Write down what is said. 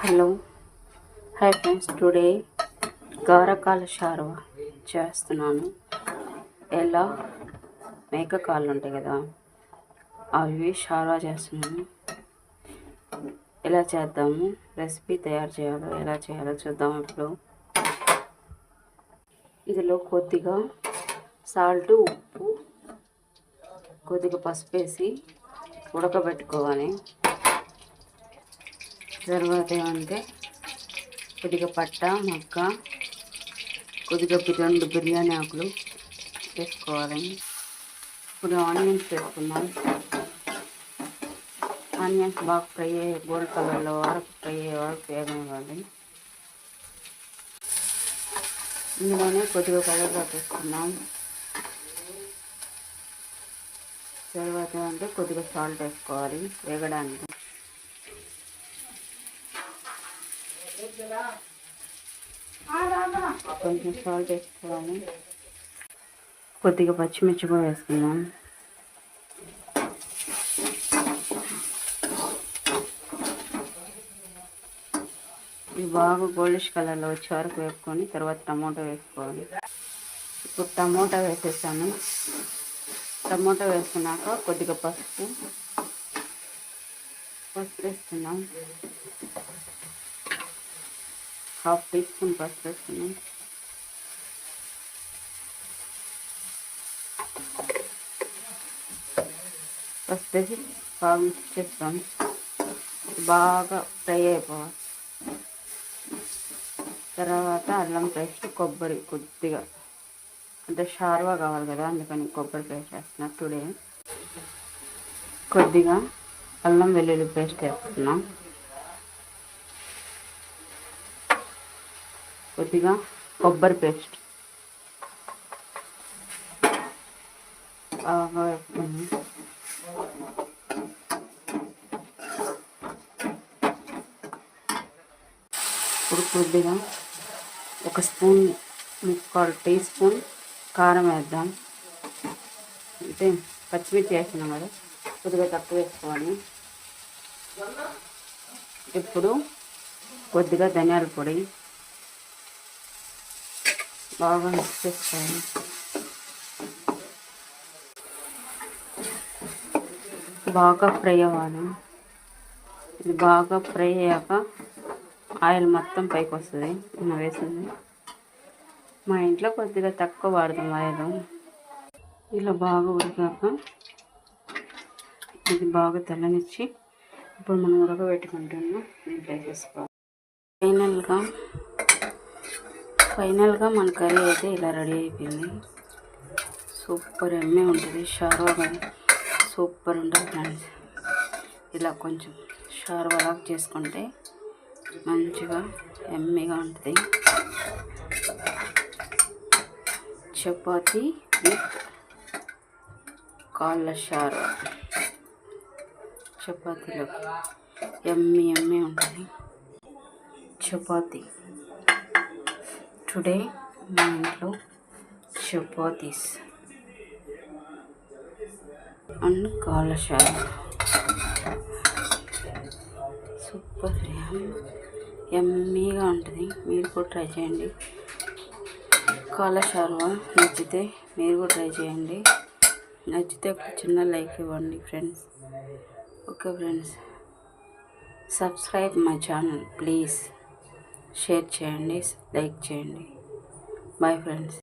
Hello hi friends, today గారకాల షార్వా చేస్తున్నాను. ఎలా మేక కాళ్ళు ఉంటాయి కదా, అవి షార్వా చేస్తున్నాను. ఎలా చేద్దాము, రెసిపీ తయారు చేయాలో ఎలా చేయాలో చూద్దాం. ఇప్పుడు ఇందులో కొద్దిగా సాల్ట్, ఉప్పు, కొద్దిగా పసుపు వేసి ఉడకబెట్టుకోవాలి. తర్వాత ఏమంటే కొద్దిగా పట్ట, మొక్క, కొద్దిగా 2 బిర్యానీ ఆకులు వేసుకోవాలి. ఇప్పుడు ఆనియన్స్ వేసుకుందాం. ఆనియన్స్ బాగా ఫ్రై అయ్యే గోల్డ్ కలర్లో వరకు ఫ్రై అయ్యే వరకు వేగనివ్వాలి. ఇందులోనే కొద్దిగా కరివేపాకు వేసుకుందాం. తర్వాత అంటే కొద్దిగా సాల్ట్ వేసుకోవాలి వేగడానికి. కొంచెం సాల్ట్ వేసుకోవాలి. కొద్దిగా పచ్చిమిర్చి కూడా వేసుకుందాం. ఇది బాగా గోల్డిష్ కలర్లో వచ్చే వరకు వేసుకొని తర్వాత టమోటా వేసుకోవాలి. ఇప్పుడు టమోటా వేసేసాను. టమోటా వేసుకున్నాక కొద్దిగా పసుపు వేసుకున్నాం. 1/2 టీ స్పూన్ పసుపు వేసుకున్నాం. పసుపు వేసి బాగా మిక్స్ చేస్తాం. బాగా ఫ్రై అయిపోవాలి. తర్వాత అల్లం పేస్ట్, కొబ్బరి కొద్దిగా, అంటే షార్వా కావాలి కదా, అందుకని కొబ్బరి పేస్ట్ వేస్తున్నా. టుడే కొద్దిగా అల్లం వెల్లుల్లి పేస్ట్ వేస్తున్నాం. కొద్దిగా కొబ్బరి పేస్ట్ బాగా వేసుకున్నాం. ఇప్పుడు కొద్దిగా 1 స్పూన్, 3/4 టీ స్పూన్ కారం వేద్దాం. అంటే పచ్చిమిర్చి వేసినాం కదా, కొద్దిగా తక్కువ వేసుకోవాలి. ఇప్పుడు కొద్దిగా ధనియాల పొడి బాగా మిక్స్ చేసుకోవాలి. బాగా ఫ్రై అవ్వాలి. ఇది బాగా ఫ్రై అయ్యాక ఆయిల్ మొత్తం పైకి వస్తుంది. మనం వేసింది మా ఇంట్లో కొద్దిగా తక్కువ వాడతాం ఆయిల్. ఇలా బాగా ఉడికాక ఇది బాగా తెల్లనిచ్చి ఇప్పుడు మనం ఉడకబెట్టుకుంటున్నాం. దీంట్లో వేసేసుకోవాలి. ఫైనల్గా మన కర్రీ అయితే ఇలా రెడీ అయిపోయింది. సూపర్ ఎమ్మె ఉంటుంది. షార్వా కానీ సూపర్ ఉంటుంది ఫ్రెండ్స్. ఇలా కొంచెం షార్వాలా చేసుకుంటే మంచిగా ఎమ్మెగా ఉంటుంది. చపాతీ విత్ కాళ్ళ షార్వా, చపాతీలో ఎమ్మె ఉంటుంది. చపాతీ టుడే మా ఇంట్లో చపాతీస్ అండ్ కాళ్ళ షార్వా. సూపర్ ఎమ్మీగా ఉంటుంది. మీరు కూడా ట్రై చేయండి. కాళ్ళ షార్వా నచ్చితే మీరు కూడా ట్రై చేయండి. నచ్చితే ఒక చిన్న లైక్ ఇవ్వండి friends. Okay friends, subscribe my channel please. Share చేయండి, లైక్ చేయండి. Bye friends.